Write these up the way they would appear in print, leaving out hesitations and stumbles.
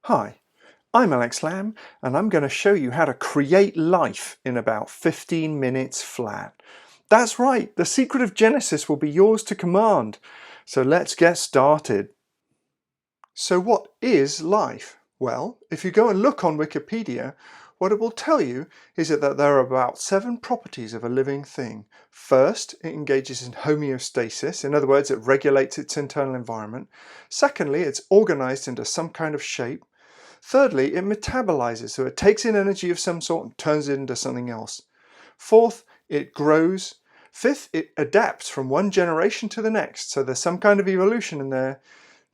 Hi, I'm Alex Lamb and I'm going to show you how to create life in about 15 minutes flat. That's right, the secret of Genesis will be yours to command. So let's get started. So what is life? Well, if you go and look on Wikipedia, what it will tell you is that there are about 7 properties of a living thing. First, it engages in homeostasis. In other words, it regulates its internal environment. Secondly, it's organized into some kind of shape. Thirdly, it metabolizes, so it takes in energy of some sort and turns it into something else. Fourth, it grows. Fifth, it adapts from one generation to the next, so there's some kind of evolution in there.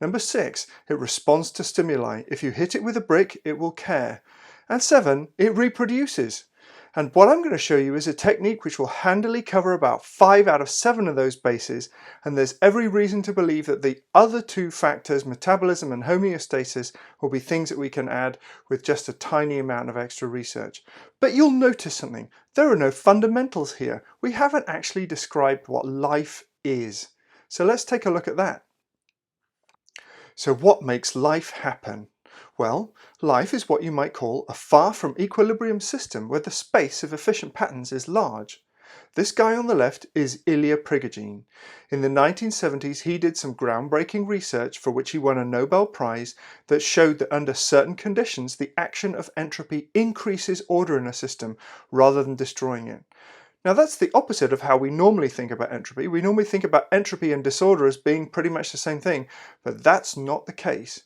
Number 6, it responds to stimuli. If you hit it with a brick, it will care. And 7, it reproduces. And what I'm going to show you is a technique which will handily cover about 5 out of 7 of those bases, and there's every reason to believe that the other 2 factors, metabolism and homeostasis, will be things that we can add with just a tiny amount of extra research. But you'll notice something. There are no fundamentals here. We haven't actually described what life is. So let's take a look at that. So what makes life happen? Well, life is what you might call a far from equilibrium system where the space of efficient patterns is large. This guy on the left is Ilya Prigogine. In the 1970s, he did some groundbreaking research for which he won a Nobel Prize that showed that under certain conditions, the action of entropy increases order in a system rather than destroying it. Now that's the opposite of how we normally think about entropy. We normally think about entropy and disorder as being pretty much the same thing, but that's not the case.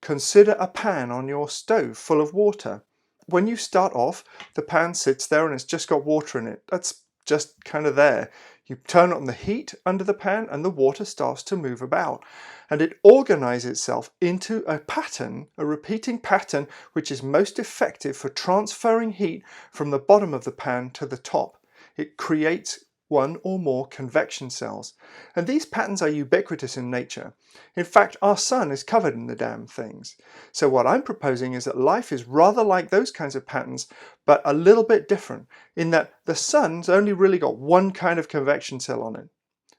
Consider a pan on your stove full of water. When you start off, the pan sits there and it's just got water in it. That's just kind of there. You turn on the heat under the pan and the water starts to move about. And it organizes itself into a pattern, a repeating pattern, which is most effective for transferring heat from the bottom of the pan to the top. It creates one or more convection cells. And these patterns are ubiquitous in nature. In fact, our sun is covered in the damn things. So what I'm proposing is that life is rather like those kinds of patterns, but a little bit different, in that the sun's only really got one kind of convection cell on it.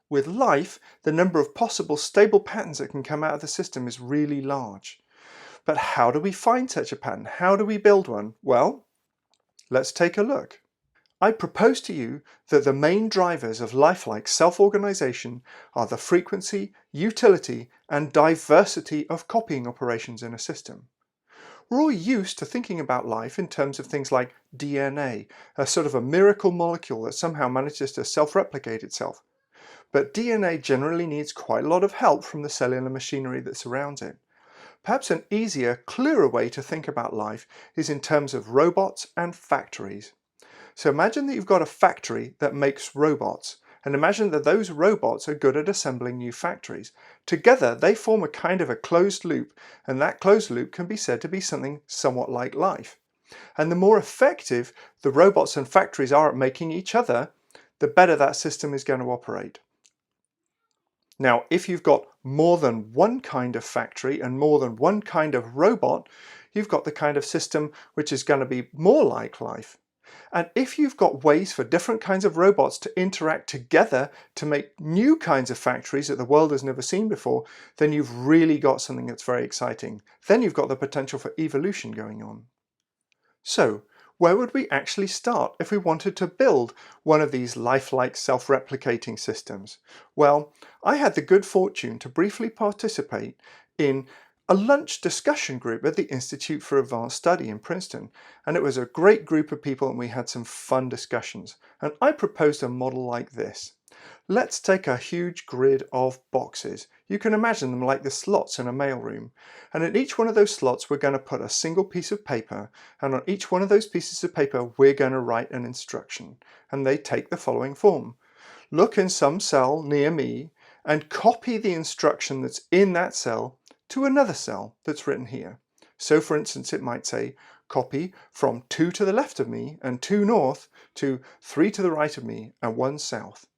With life, the number of possible stable patterns that can come out of the system is really large. But how do we find such a pattern? How do we build one? Well, let's take a look. I propose to you that the main drivers of lifelike self-organization are the frequency, utility, and diversity of copying operations in a system. We're all used to thinking about life in terms of things like DNA, a sort of a miracle molecule that somehow manages to self-replicate itself. But DNA generally needs quite a lot of help from the cellular machinery that surrounds it. Perhaps an easier, clearer way to think about life is in terms of robots and factories. So imagine that you've got a factory that makes robots, and imagine that those robots are good at assembling new factories. Together they form a kind of a closed loop, and that closed loop can be said to be something somewhat like life. And the more effective the robots and factories are at making each other, the better that system is going to operate. Now, if you've got more than one kind of factory and more than one kind of robot, you've got the kind of system which is going to be more like life. And if you've got ways for different kinds of robots to interact together to make new kinds of factories that the world has never seen before, then you've really got something that's very exciting. Then you've got the potential for evolution going on. So, where would we actually start if we wanted to build one of these lifelike self-replicating systems? Well, I had the good fortune to briefly participate in a lunch discussion group at the Institute for Advanced Study in Princeton, and it was a great group of people and we had some fun discussions. And I proposed a model like this. Let's take a huge grid of boxes. You can imagine them like the slots in a mailroom. And in each one of those slots we're going to put a single piece of paper, and on each one of those pieces of paper we're going to write an instruction. And they take the following form. Look in some cell near me and copy the instruction that's in that cell to another cell that's written here. So for instance it might say copy from 2 to the left of me and 2 north to 3 to the right of me and 1 south.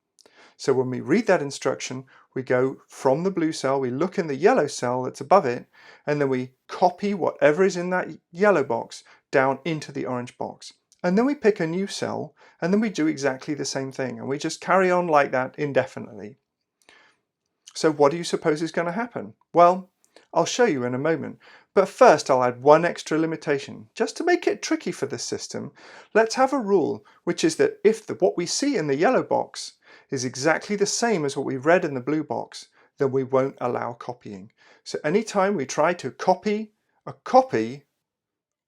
So when we read that instruction, we go from the blue cell, we look in the yellow cell that's above it, and then we copy whatever is in that yellow box down into the orange box. And then we pick a new cell, and then we do exactly the same thing, and we just carry on like that indefinitely. So what do you suppose is going to happen? Well, I'll show you in a moment, But first I'll add one extra limitation. Just to make it tricky for this system, let's have a rule, which is that if what we see in the yellow box is exactly the same as what we read in the blue box, then we won't allow copying. So anytime we try to copy a copy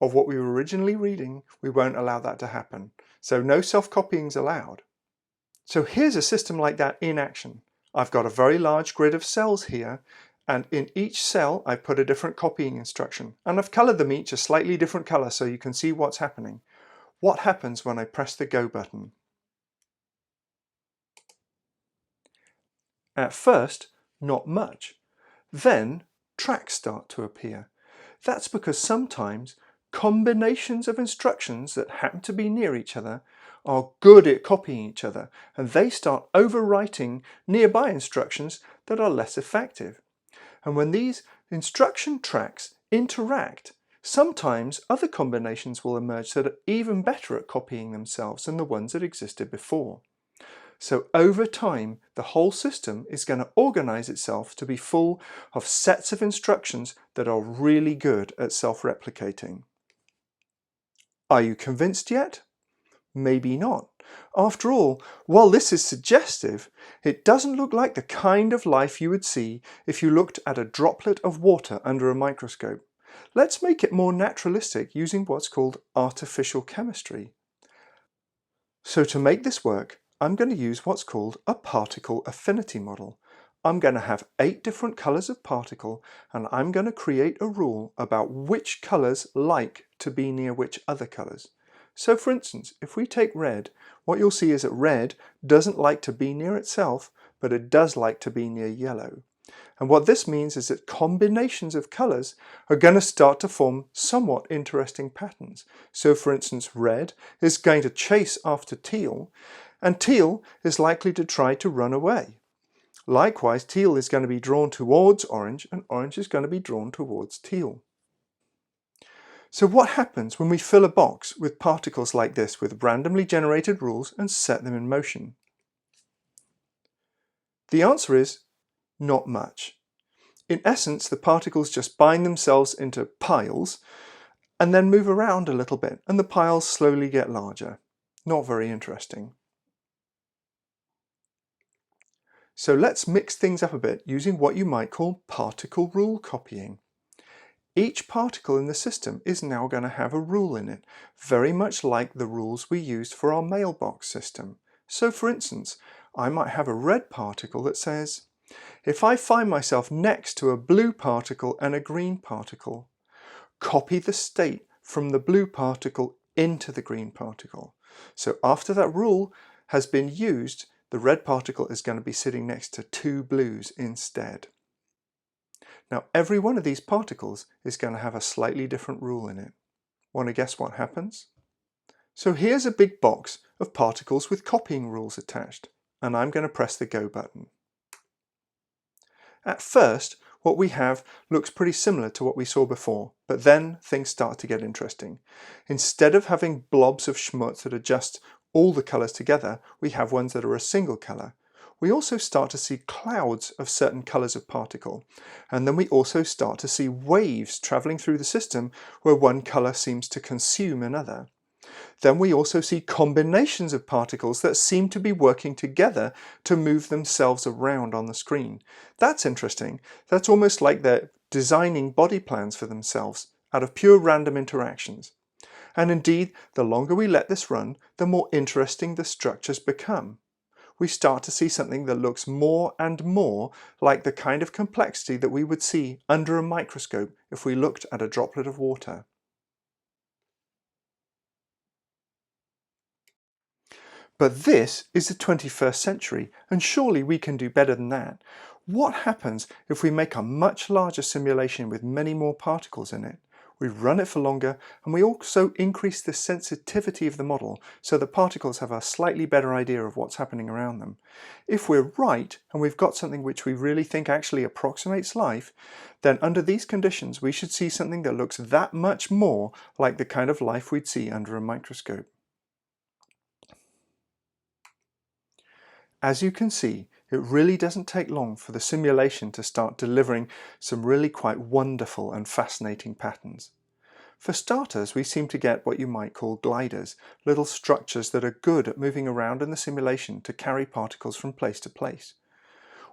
of what we were originally reading, we won't allow that to happen. So no self-copying is allowed. So here's a system like that in action. I've got a very large grid of cells here, and in each cell I've put a different copying instruction, and I've coloured them each a slightly different colour so you can see what's happening. What happens when I press the go button? At first, not much. Then tracks start to appear. That's because sometimes combinations of instructions that happen to be near each other are good at copying each other, and they start overwriting nearby instructions that are less effective. And when these instruction tracks interact, sometimes other combinations will emerge that are even better at copying themselves than the ones that existed before. So over time, the whole system is going to organize itself to be full of sets of instructions that are really good at self-replicating. Are you convinced yet? Maybe not. After all, while this is suggestive, it doesn't look like the kind of life you would see if you looked at a droplet of water under a microscope. Let's make it more naturalistic using what's called artificial chemistry. So to make this work, I'm going to use what's called a particle affinity model. I'm going to have 8 different colours of particle, and I'm going to create a rule about which colours like to be near which other colours. So for instance, if we take red, what you'll see is that red doesn't like to be near itself, but it does like to be near yellow. And what this means is that combinations of colours are going to start to form somewhat interesting patterns. So for instance, red is going to chase after teal, and teal is likely to try to run away. Likewise, teal is going to be drawn towards orange, and orange is going to be drawn towards teal. So what happens when we fill a box with particles like this with randomly generated rules and set them in motion? The answer is not much. In essence, the particles just bind themselves into piles and then move around a little bit, and the piles slowly get larger. Not very interesting. So let's mix things up a bit using what you might call particle rule copying. Each particle in the system is now going to have a rule in it, very much like the rules we used for our mailbox system. So for instance, I might have a red particle that says, if I find myself next to a blue particle and a green particle, copy the state from the blue particle into the green particle. So after that rule has been used, the red particle is going to be sitting next to 2 blues instead. Now every one of these particles is going to have a slightly different rule in it. Want to guess what happens? So here's a big box of particles with copying rules attached, and I'm going to press the go button. At first, what we have looks pretty similar to what we saw before, but then things start to get interesting. Instead of having blobs of schmutz that are just all the colours together, we have ones that are a single colour. We also start to see clouds of certain colours of particle, and then we also start to see waves travelling through the system where one colour seems to consume another. Then we also see combinations of particles that seem to be working together to move themselves around on the screen. That's interesting. That's almost like they're designing body plans for themselves out of pure random interactions. And indeed, the longer we let this run, the more interesting the structures become. We start to see something that looks more and more like the kind of complexity that we would see under a microscope if we looked at a droplet of water. But this is the 21st century, and surely we can do better than that. What happens if we make a much larger simulation with many more particles in it? We run it for longer, and we also increase the sensitivity of the model so the particles have a slightly better idea of what's happening around them. If we're right, and we've got something which we really think actually approximates life, then under these conditions we should see something that looks that much more like the kind of life we'd see under a microscope. As you can see, It really doesn't take long for the simulation to start delivering some really quite wonderful and fascinating patterns. For starters, we seem to get what you might call gliders, little structures that are good at moving around in the simulation to carry particles from place to place.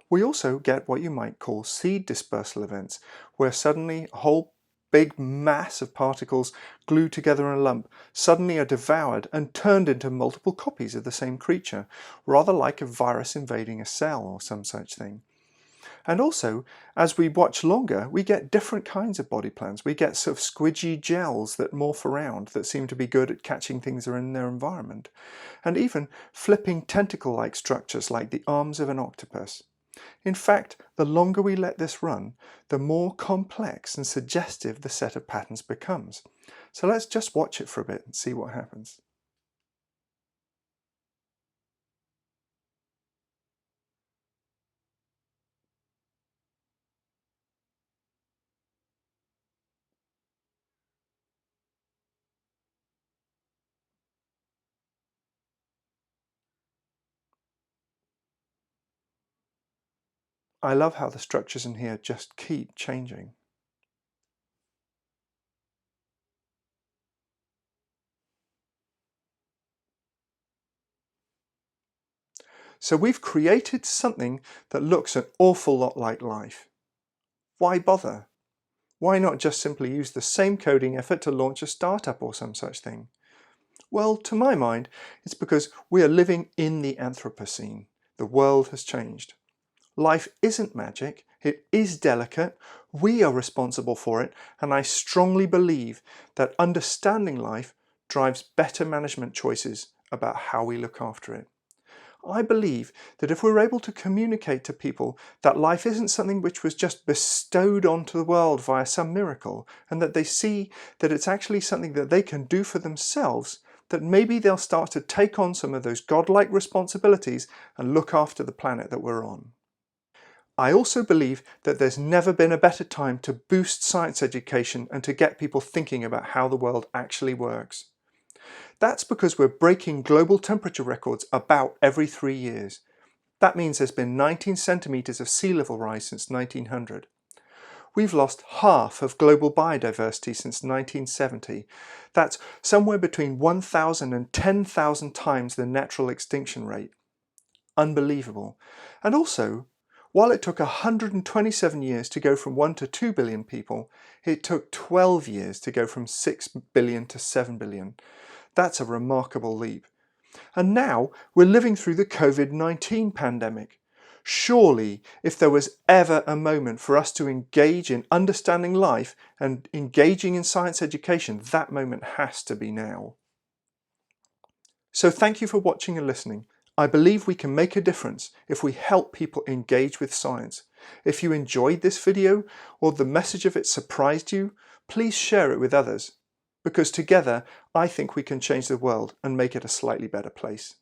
We also get what you might call seed dispersal events, where suddenly a whole big mass of particles glued together in a lump suddenly are devoured and turned into multiple copies of the same creature, rather like a virus invading a cell or some such thing. And also, as we watch longer, we get different kinds of body plans. We get sort of squidgy gels that morph around that seem to be good at catching things that are in their environment. And even flipping tentacle-like structures like the arms of an octopus. In fact, the longer we let this run, the more complex and suggestive the set of patterns becomes. So let's just watch it for a bit and see what happens. I love how the structures in here just keep changing. So we've created something that looks an awful lot like life. Why bother? Why not just simply use the same coding effort to launch a startup or some such thing? Well, to my mind, it's because we are living in the Anthropocene. The world has changed. Life isn't magic, it is delicate, we are responsible for it, and I strongly believe that understanding life drives better management choices about how we look after it. I believe that if we're able to communicate to people that life isn't something which was just bestowed onto the world via some miracle, and that they see that it's actually something that they can do for themselves, that maybe they'll start to take on some of those godlike responsibilities and look after the planet that we're on. I also believe that there's never been a better time to boost science education and to get people thinking about how the world actually works. That's because we're breaking global temperature records about every 3 years. That means there's been 19 centimetres of sea level rise since 1900. We've lost half of global biodiversity since 1970. That's somewhere between 1,000 and 10,000 times the natural extinction rate. Unbelievable. And also, while it took 127 years to go from 1 to 2 billion people, it took 12 years to go from 6 billion to 7 billion. That's a remarkable leap. And now we're living through the COVID-19 pandemic. Surely, if there was ever a moment for us to engage in understanding life and engaging in science education, that moment has to be now. So thank you for watching and listening. I believe we can make a difference if we help people engage with science. If you enjoyed this video or the message of it surprised you, please share it with others. Because together, I think we can change the world and make it a slightly better place.